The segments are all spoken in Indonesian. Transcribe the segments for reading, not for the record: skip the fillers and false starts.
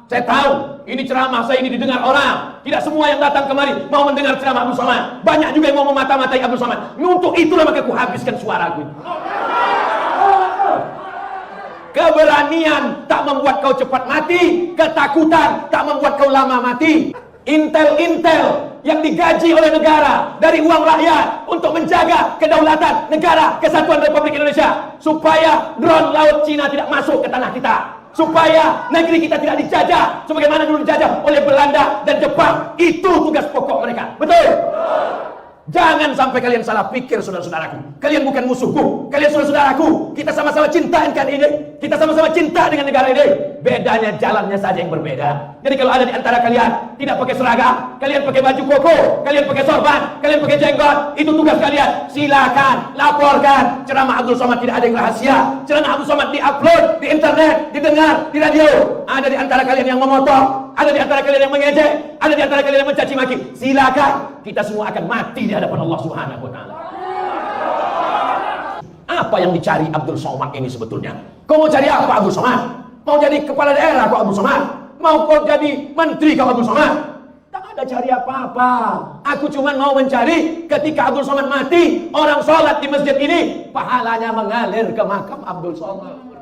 Saya tahu ini ceramah saya ini didengar orang. Tidak semua yang datang kemari mau mendengar ceramah Abdul Somad. Banyak juga yang mau memata-matai Abdul Somad. Untuk itulah maka ku habiskan suaraku. Keberanian tak membuat kau cepat mati. Ketakutan tak membuat kau lama mati. Intel-intel yang digaji oleh negara dari uang rakyat untuk menjaga kedaulatan negara kesatuan Republik Indonesia, supaya drone laut Cina tidak masuk ke tanah kita, supaya negeri kita tidak dijajah sebagaimana dulu dijajah oleh Belanda dan Jepang. Itu tugas pokok mereka. Betul? Jangan sampai kalian salah pikir, saudara-saudaraku. Kalian bukan musuhku, kalian saudara-saudaraku. Kita sama-sama cinta NKRI ini. Kita sama-sama cinta dengan negara ini. Bedanya jalannya saja yang berbeda. Jadi kalau ada di antara kalian tidak pakai seragam, kalian pakai baju koko, kalian pakai sorban, kalian pakai jenggot, itu tugas kalian. Silakan laporkan. Ceramah Abdul Somad tidak ada yang rahasia. Ceramah Abdul Somad diupload di internet, didengar di radio. Ada di antara kalian yang memotong, ada di antara kalian yang mengejek, ada di antara kalian yang mencaci maki. Silakan. Kita semua akan mati di hadapan Allah Subhanahu wa taala. Apa yang dicari Abdul Somad ini sebetulnya? Kau mau cari apa Abdul Somad? Mau jadi kepala daerah kau Abdul Somad? Mau kau jadi menteri kau Abdul Somad? Tak ada cari apa-apa. Aku cuma mau mencari ketika Abdul Somad mati, orang sholat di masjid ini, pahalanya mengalir ke makam Abdul Somad.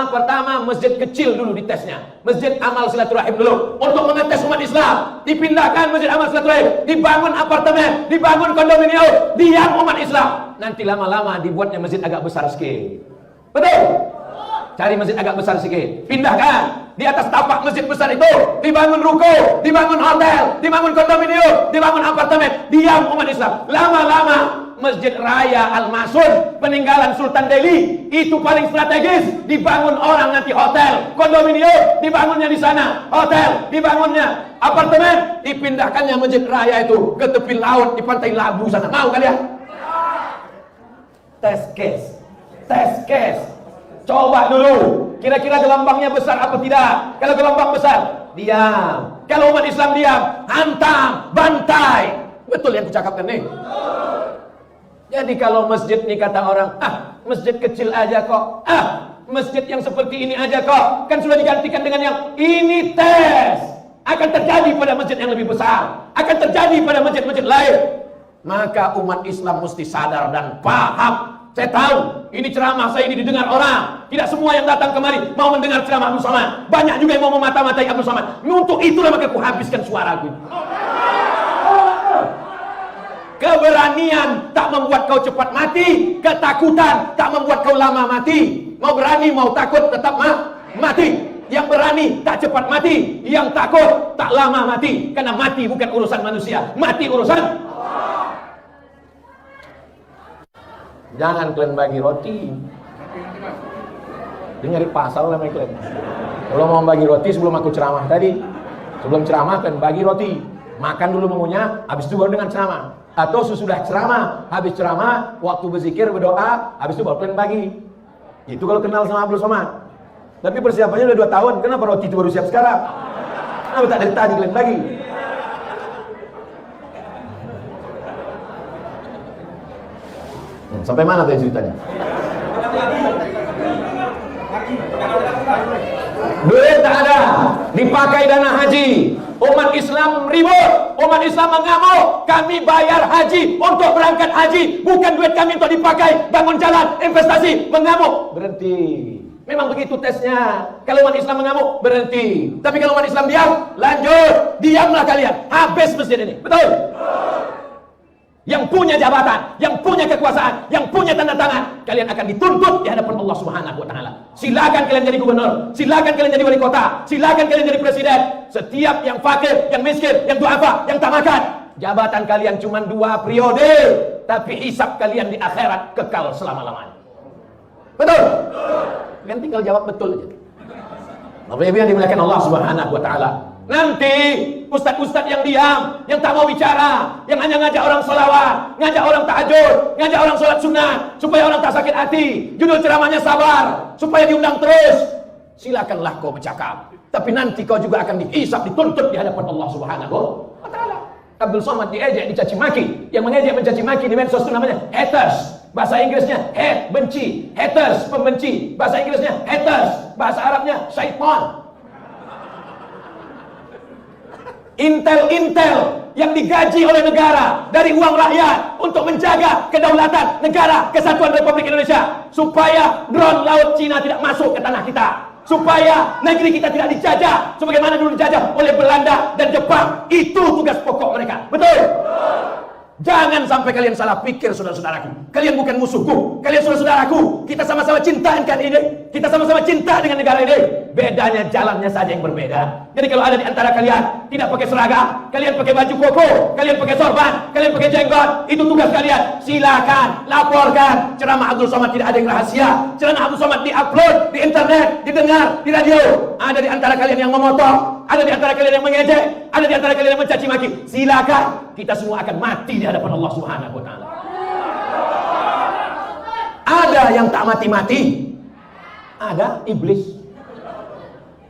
Pertama masjid kecil dulu ditesnya. Masjid amal silaturahim dulu. Untuk mengetes umat Islam, dipindahkan masjid amal silaturahim, dibangun apartemen, dibangun kondominium, diam umat Islam. Nanti lama-lama dibuatnya masjid agak besar sikit. Betul? Cari masjid agak besar sikit, pindahkan. Di atas tapak masjid besar itu dibangun ruko, dibangun hotel, dibangun kondominium, dibangun apartemen, diam umat Islam. Lama-lama Masjid Raya Al-Masun peninggalan Sultan Delhi itu paling strategis, dibangun orang nanti hotel, kondominium, dibangunnya di sana, hotel, dibangunnya apartemen, dipindahkannya Masjid Raya itu ke tepi laut di pantai Labu sana. Mau kalian? Test case. Coba dulu, kira-kira gelombangnya besar apa tidak? Kalau gelombang besar, diam. Kalau umat Islam diam, hantam, bantai. Betul yang kucakapkan nih. Jadi kalau masjid nih kata orang, masjid kecil aja kok, masjid yang seperti ini aja kok, kan sudah digantikan dengan yang ini. Tes akan terjadi pada masjid yang lebih besar, akan terjadi pada masjid-masjid lain. Maka umat Islam mesti sadar dan paham. Saya tahu ini ceramah saya ini didengar orang. Tidak semua yang datang kemari mau mendengar ceramah Abdul Somad. Banyak juga yang mau memata-matai Abdul Somad. Untuk itulah maka ku habiskan suaraku. Keberanian tak membuat kau cepat mati. Ketakutan tak membuat kau lama mati. Mau berani mau takut tetap mati. Yang berani tak cepat mati, yang takut tak lama mati. Karena mati bukan urusan manusia, mati urusan Allah. Jangan kalian bagi roti. Dengar pasal namanya kalian. Kalau mau bagi roti sebelum aku ceramah tadi, sebelum ceramah kalian bagi roti. Makan dulu mengunyah, habis itu baru dengan ceramah. Atau sesudah ceramah, habis ceramah, waktu berzikir, berdoa, habis itu baru kalian bagi. Itu kalau kenal sama Abdul Somad. Tapi persiapannya udah 2 tahun, kenapa roti itu baru siap sekarang? Kenapa tak dari tadi kalian bagi? Sampai mana tadi ceritanya? Duit tak ada, dipakai dana haji. Umat Islam ribut, umat Islam mengamuk. Kami bayar haji untuk berangkat haji, bukan duit kami untuk dipakai bangun jalan, investasi. Mengamuk, berhenti. Memang begitu tesnya. Kalau umat Islam mengamuk, berhenti. Tapi kalau umat Islam diam, lanjut. Diamlah kalian, habis masjid ini. Betul? Yang punya jabatan, yang punya kekuasaan, yang punya tanda tangan, kalian akan dituntut di hadapan Allah Subhanahu wa taala. Silakan kalian jadi gubernur, silakan kalian jadi wali kota, silakan kalian jadi presiden. Setiap yang fakir, yang miskin, yang duafa, yang tak makan, jabatan kalian cuma 2 periode, tapi hisab kalian di akhirat kekal selama-lamanya. Betul? Kalian tinggal jawab betul aja. Bapak Ibu yang dimuliakan Allah Subhanahu wa taala. Nanti ustadz-ustadz yang diam, yang tak mau bicara, yang hanya ngajak orang sholawat, ngajak orang tahajud, ngajak orang sholat sunnah, supaya orang tak sakit hati. Judul ceramahnya sabar, supaya diundang terus. Silakanlah kau bercakap, tapi nanti kau juga akan dihisab, dituntut di hadapan Allah Subhanahu wa Ta'ala. Abdul Somad diejek, dicaci maki. Yang mengejek mencaci maki di medsos itu namanya haters. Bahasa Inggrisnya hate, benci. Haters, pembenci. Bahasa Inggrisnya haters. Bahasa Arabnya syaitan. Intel-intel yang digaji oleh negara dari uang rakyat untuk menjaga kedaulatan negara kesatuan Republik Indonesia, supaya drone laut Cina tidak masuk ke tanah kita, supaya negeri kita tidak dijajah sebagaimana dulu dijajah oleh Belanda dan Jepang. Itu tugas pokok mereka. Betul? Jangan sampai kalian salah pikir, saudara-saudaraku. Kalian bukan musuhku, kalian saudara-saudaraku. Kita sama-sama cinta dengan ini. Kita sama-sama cinta dengan negara ini. Bedanya jalannya saja yang berbeda. Jadi kalau ada di antara kalian tidak pakai seragam, kalian pakai baju koko, kalian pakai sorban, kalian pakai jenggot, itu tugas kalian. Silakan laporkan. Ceramah Abdul Somad tidak ada yang rahasia. Ceramah Abdul Somad diupload di internet, didengar di radio. Ada di antara kalian yang memotong, ada di antara kalian yang mengejek, ada di antara kalian yang mencaci maki. Silakan. Kita semua akan mati di hadapan Allah Subhanahu wa Ta'ala. Ada yang tak mati-mati. Ada iblis.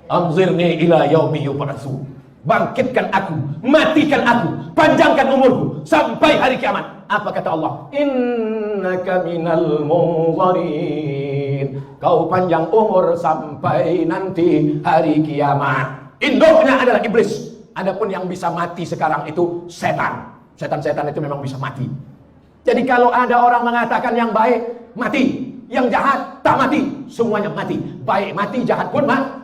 Anzirni ila yaumi yub'atsun. Bangkitkan aku, matikan aku, panjangkan umurku sampai hari kiamat. Apa kata Allah? Innaka minal munzarin. Kau panjang umur sampai nanti hari kiamat. Induknya adalah iblis. Adapun yang bisa mati sekarang itu setan. Setan-setan itu memang bisa mati. Jadi kalau ada orang mengatakan yang baik mati, yang jahat tak mati, semuanya mati. Baik mati, jahat pun mati.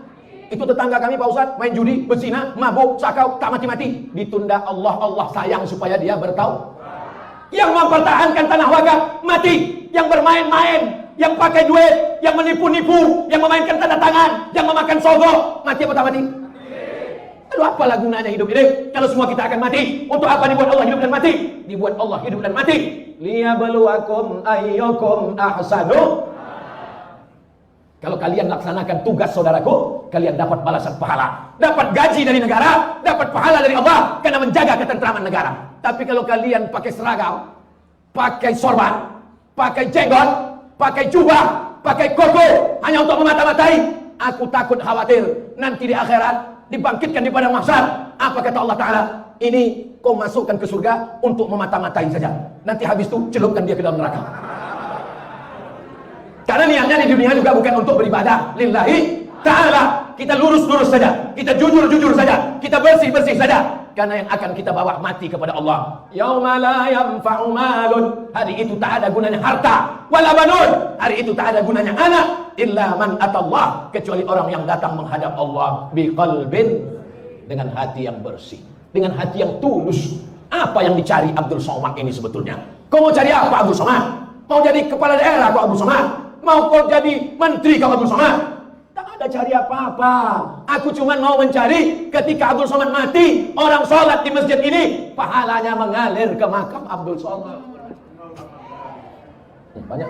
Itu tetangga kami Pak Ustadz, main judi, berzina, mabuk, sakau, tak mati-mati. Ditunda Allah sayang supaya dia bertaubat. Yang mempertahankan tanah wakaf mati. Yang bermain-main, yang pakai duit, yang menipu-nipu, yang memainkan tanda tangan, yang memakan sogok, mati apa tak mati? Lalu apalah gunanya hidup ini kalau semua kita akan mati? Untuk apa dibuat Allah hidup dan mati? Dibuat Allah hidup dan mati liyabluwakum ayyukum ahsanu. Kalau kalian laksanakan tugas saudaraku, kalian dapat balasan pahala, dapat gaji dari negara, dapat pahala dari Allah karena menjaga ketentraman negara. Tapi kalau kalian pakai seragam, pakai sorban, pakai jenggot, pakai jubah, pakai koko hanya untuk memata-matai, aku takut khawatir nanti di akhirat dibangkitkan di padang mahsyar. Apa kata Allah Ta'ala? Ini kau masukkan ke surga untuk memata-matai saja. Nanti habis itu celupkan dia ke dalam neraka. Karena niatnya di dunia juga bukan untuk beribadah lillahi ta'ala. Kita lurus-lurus saja, kita jujur-jujur saja, kita bersih-bersih saja. Karena yang akan kita bawa mati kepada Allah. Yauma la yanfa'u malun. Hari itu tak ada gunanya harta, wala banun. Hari itu tak ada gunanya anak, illa man atallah, kecuali orang yang datang menghadap Allah biqalbin, dengan hati yang bersih, dengan hati yang tulus. Apa yang dicari Abdul Somad ini sebetulnya? Kau mau cari apa Abdul Somad? Mau jadi kepala daerah kau Abdul Somad? Mau kau jadi menteri kau Abdul Somad? Tak ada cari apa-apa. Aku cuma mau mencari ketika Abdul Somad mati, orang sholat di masjid ini, pahalanya mengalir ke makam Abdul Somad. Banyak.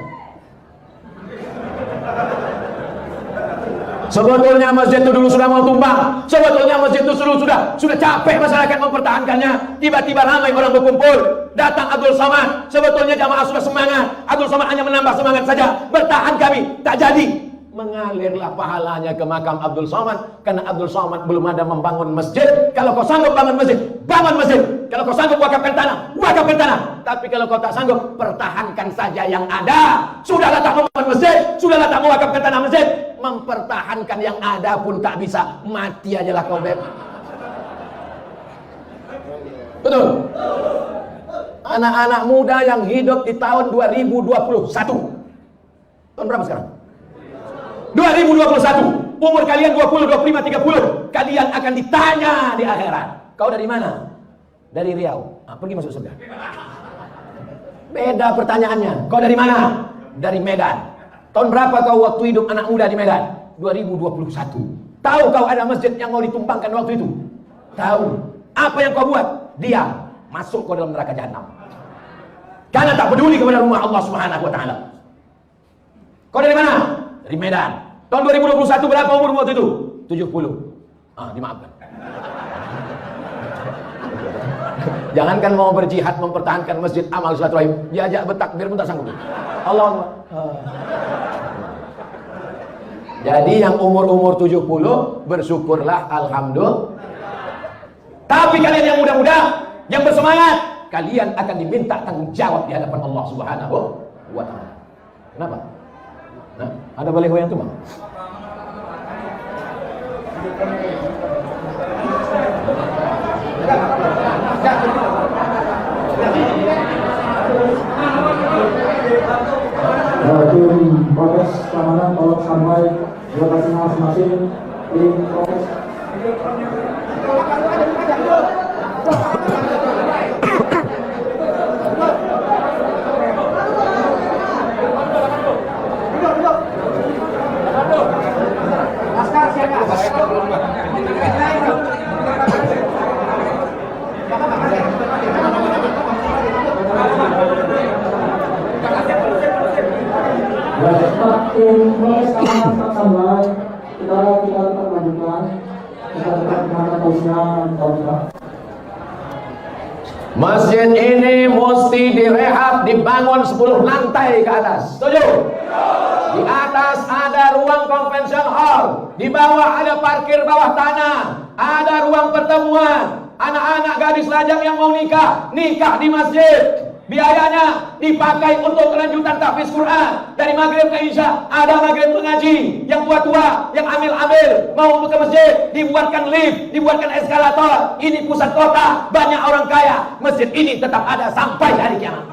Sebetulnya masjid itu dulu sudah mau tumbang. Sebetulnya masjid itu sudah capek masyarakat mempertahankannya. Tiba-tiba ramai orang berkumpul, datang Abdul Somad. Sebetulnya jamaah sudah semangat. Abdul Somad hanya menambah semangat saja. Bertahan kami, tak jadi. Mengalirlah pahalanya ke makam Abdul Somad. Karena Abdul Somad belum ada membangun masjid. Kalau kau sanggup bangun masjid, bangun masjid. Kalau kau sanggup wakafkan tanah, wakafkan tanah. Tapi kalau kau tak sanggup, pertahankan saja yang ada. Sudahlah tak membangun masjid, sudahlah tak mewakafkan tanah masjid, mempertahankan yang ada pun tak bisa. Mati ajalah kau beb. Betul. Anak-anak muda yang hidup di tahun 2021. Tahun berapa sekarang? 2021, umur kalian 20, 25, 30. Kalian akan ditanya di akhirat. Kau dari mana? Dari Riau. Pergi masuk surga. Beda pertanyaannya. Kau dari mana? Dari Medan. Tahun berapa kau waktu hidup anak muda di Medan? 2021. Tahu kau ada masjid yang mau ditumbangkan waktu itu? Tahu. Apa yang kau buat? Diam. Masuk kau dalam neraka jahanam. Karena tak peduli kepada rumah Allah Subhanahu wa Ta'ala. Kau dari mana? Dari Medan. Tahun 2021 berapa umur waktu itu? 70. Dimaafkan. Jangankan mau berjihad mempertahankan masjid amal silaturahim, diajak bertakbir pun tak sanggup. Allah Akbar. Jadi yang umur-umur 70 bersyukurlah, alhamdulillah. Tapi kalian yang muda-muda, yang bersemangat, kalian akan diminta tanggung jawab di hadapan Allah Subhanahu wa Ta'ala. Kenapa? Nah, ada baliho yang tumbang. Tim proses keamanan tolong sampai di lokasi masing-masing. Tim proses. Tim proses keamanan tak sampai. Kita tetap lanjutkan. Kita tetap menghadap posisinya tahun. Masjid ini mesti direhab, dibangun 10 lantai ke atas. Setuju? Di atas ada ruang convention hall, di bawah ada parkir bawah tanah, ada ruang pertemuan. Anak-anak gadis lajang yang mau nikah, nikah di masjid. Biayanya dipakai untuk kelanjutan tahfiz Quran dari maghrib ke isya. Ada maghrib mengaji, yang tua-tua, yang amil-amil mau ke masjid, dibuatkan lift, dibuatkan eskalator. Ini pusat kota, banyak orang kaya. Masjid ini tetap ada sampai hari kiamat.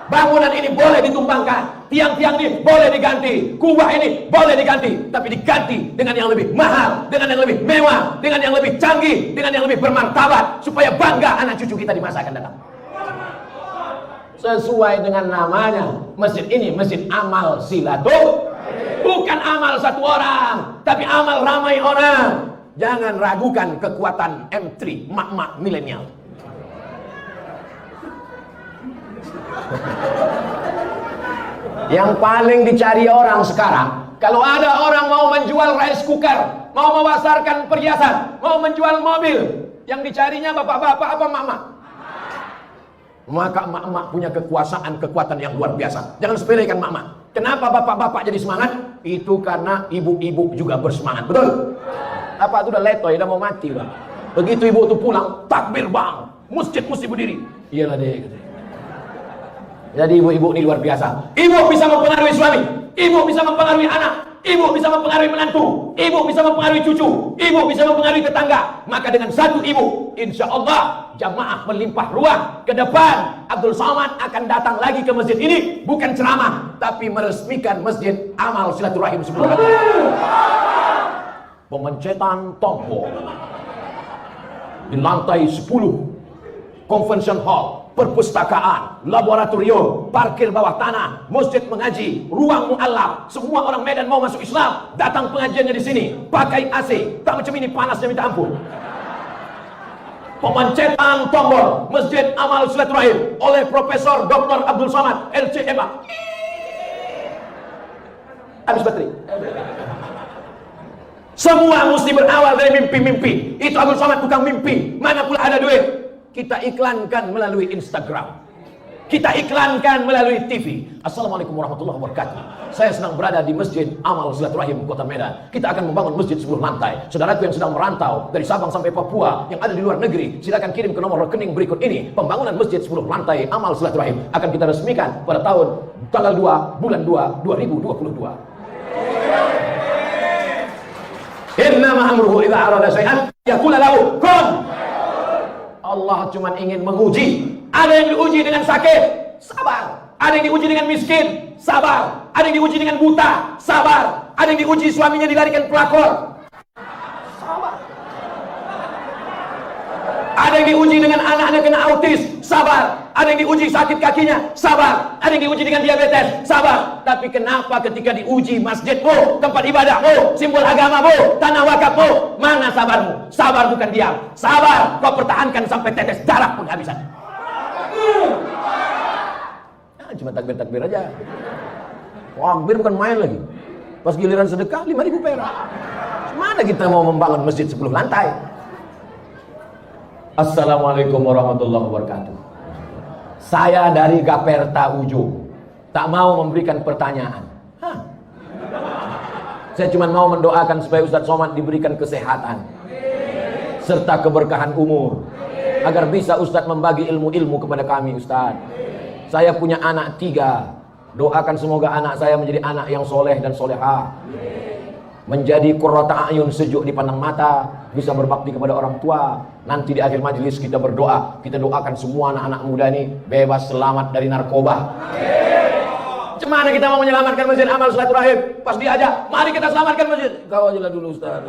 Bangunan ini boleh ditumbangkan, tiang-tiang ini boleh diganti, kubah ini boleh diganti, tapi diganti dengan yang lebih mahal, dengan yang lebih mewah, dengan yang lebih canggih, dengan yang lebih bermartabat, supaya bangga anak cucu kita di masa akan datang. Sesuai dengan namanya, masjid ini masjid amal silaturahim, bukan amal satu orang, tapi amal ramai orang. Jangan ragukan kekuatan M3 mak-mak milenial. Yang paling dicari orang sekarang, kalau ada orang mau menjual rice cooker, mau memasarkan perhiasan, mau menjual mobil, yang dicarinya bapak-bapak apa mama? Maka emak-emak punya kekuatan yang luar biasa. Jangan sepelekan emak-emak. Kenapa bapak-bapak jadi semangat? Itu karena ibu-ibu juga bersemangat. Betul? Apa itu udah letoy, udah mau mati udah. Begitu ibu itu pulang, takbir bang, masjid mesti berdiri. Iyalah deh. Jadi ibu-ibu ini luar biasa. Ibu bisa mempengaruhi suami, ibu bisa mempengaruhi anak, ibu bisa mempengaruhi menantu, ibu bisa mempengaruhi cucu, ibu bisa mempengaruhi tetangga. Maka dengan satu ibu, insya Allah jamaah melimpah ruah. Ke depan Abdul Somad akan datang lagi ke masjid ini, bukan ceramah, tapi meresmikan masjid amal silaturahim sebelum pemencetan tombol di lantai 10 convention hall, perpustakaan, laboratorium, parkir bawah tanah, masjid mengaji, ruang mu'alaf. Semua orang Medan mau masuk Islam, datang pengajiannya di sini, pakai AC, tak macam ini panasnya minta ampun. Pemencetan tombol Masjid Amal Silaturahim oleh Profesor Dr. Abdul Somad LCMA. Habis baterai. Semua mesti berawal dari mimpi-mimpi. Itu Abdul Somad tukang mimpi. Mana pula ada duit? Kita iklankan melalui Instagram, kita iklankan melalui TV. Assalamualaikum warahmatullahi wabarakatuh. Saya sedang berada di Masjid Amal Silaturahim Kota Medan. Kita akan membangun masjid 10 lantai. Saudaraku yang sedang merantau dari Sabang sampai Papua, yang ada di luar negeri, silakan kirim ke nomor rekening berikut ini. Pembangunan masjid 10 lantai Amal Silaturahim akan kita resmikan pada tanggal 2 bulan 2 2022. Innama amruhu idza arada syai'an yaqulu lahu kun. Allah cuma ingin menguji. Ada yang diuji dengan sakit, sabar. Ada yang diuji dengan miskin, sabar. Ada yang diuji dengan buta, sabar. Ada yang diuji suaminya dilarikan pelakor, sabar. Ada yang diuji dengan anaknya kena autis, sabar. Ada yang diuji sakit kakinya, sabar. Ada yang diuji dengan diabetes, sabar. Tapi kenapa ketika diuji masjidmu, tempat ibadahmu, simbol agamamu, tanah wakafmu, mana sabarmu? Sabar bukan diam. Sabar kau pertahankan sampai tetes darah pun habisan. Nah, cuma takbir-takbir aja. Takbir bukan main lagi. Pas giliran sedekah 5.000 perak. Mana kita mau membangun masjid 10 lantai? Assalamualaikum warahmatullahi wabarakatuh. Saya dari Gaperta Ujung. Tak mau memberikan pertanyaan. Saya cuma mau mendoakan supaya Ustadz Somad diberikan kesehatan serta keberkahan umur, agar bisa Ustadz membagi ilmu-ilmu kepada kami. Ustadz, saya punya anak 3. Doakan semoga anak saya menjadi anak yang soleh dan solehah, menjadi qurrata ayun, sejuk dipandang mata, bisa berbakti kepada orang tua. Nanti di akhir majelis kita berdoa, kita doakan semua anak-anak muda ini bebas, selamat dari narkoba. Gimana kita mau menyelamatkan masjid amal silaturahim? Pas diajak, mari kita selamatkan masjid. Kau aja lah dulu Ustaz.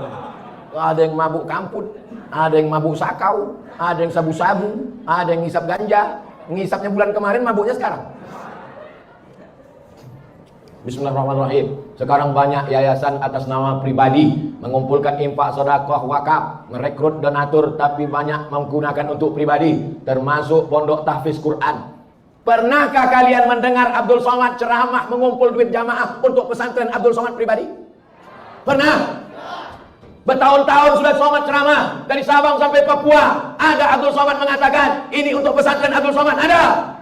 Ada yang mabuk kamput, ada yang mabuk sakau, ada yang sabu-sabu, ada yang ngisap ganja. Ngisapnya bulan kemarin, mabuknya sekarang. Bismillahirrahmanirrahim. Sekarang banyak yayasan atas nama pribadi mengumpulkan infak, sedekah, wakaf, merekrut donatur, tapi banyak menggunakan untuk pribadi, termasuk pondok tahfiz Quran. Pernahkah kalian mendengar Abdul Somad ceramah mengumpul duit jamaah untuk pesantren Abdul Somad pribadi? Pernah? Bertahun-tahun sudah Somad ceramah dari Sabang sampai Papua. Ada Abdul Somad mengatakan ini untuk pesantren Abdul Somad? Ada?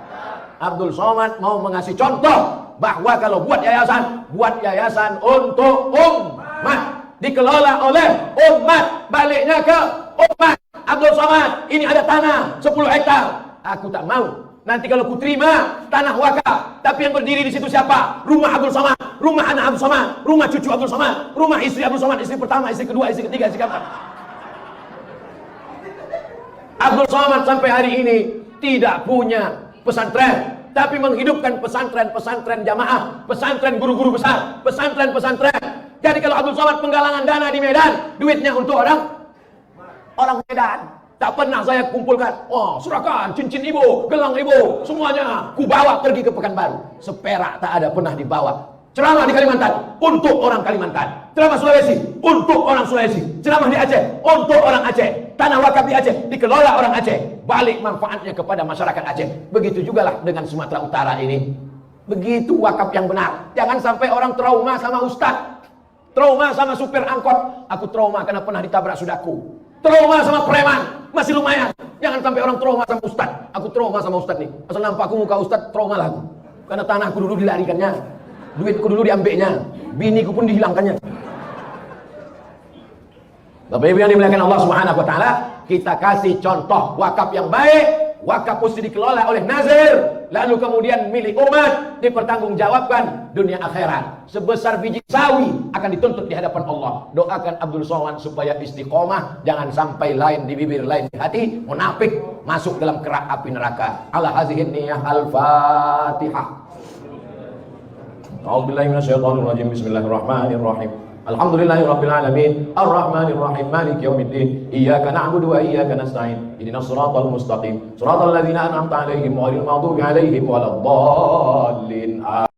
Abdul Somad mau mengasih contoh bahwa kalau buat yayasan untuk umat, dikelola oleh umat, baliknya ke umat. Abdul Somad, ini ada tanah 10 hektar. Aku tak mau. Nanti kalau ku terima tanah wakaf, tapi yang berdiri di situ siapa? Rumah Abdul Somad, rumah anak Abdul Somad, rumah cucu Abdul Somad, rumah istri Abdul Somad, istri pertama, istri kedua, istri ketiga, istri keempat. Abdul Somad sampai hari ini tidak punya pesantren, tapi menghidupkan pesantren-pesantren jamaah, pesantren guru-guru besar, pesantren-pesantren. Jadi kalau Abdul Somad penggalangan dana di Medan, duitnya untuk orang Medan. Tak pernah saya kumpulkan, oh serahkan cincin ibu, gelang ibu, semuanya ku bawa pergi ke Pekanbaru. Seperak tak ada pernah dibawa. Ceramah di Kalimantan untuk orang Kalimantan, ceramah Sulawesi untuk orang Sulawesi, ceramah di Aceh untuk orang Aceh, tanah wakaf di Aceh dikelola orang Aceh, balik manfaatnya kepada masyarakat Aceh. Begitu juga lah dengan Sumatera Utara ini. Begitu wakaf yang benar. Jangan sampai orang trauma sama ustadz, trauma sama supir angkot. Aku trauma karena pernah ditabrak sudaku. Trauma sama preman, masih lumayan. Jangan sampai orang trauma sama ustad. Aku trauma sama ustad nih. Asal nampak aku muka ustad, trauma lah aku. Karena tanahku dulu dilarikannya, duitku dulu diambilnya, biniku pun dihilangkannya. Bapak Ibu yang dimuliakan Allah Subhanahu wa taala, kita kasih contoh wakaf yang baik. Wakaf mesti dikelola oleh nazir, lalu kemudian milik umat, dipertanggungjawabkan dunia akhirat. Sebesar biji sawi akan dituntut di hadapan Allah. Doakan Abdul Somad supaya istiqomah, jangan sampai lain di bibir, lain di hati, munafik masuk dalam kerak api neraka. Ala hazihin niyah al-Fatihah. A'udzubillahi minasyaitonir rajim. Bismillahirrahmanirrahim. Alhamdulillahirabbil alamin, arrahmanir rahim, maliki yaumiddin. Iyyaka na'budu wa iyyaka nasta'in. Ihdinas siratal mustaqim, siratal ladzina an'amta 'alaihim ghairil maghdubi 'alaihim waladdallin.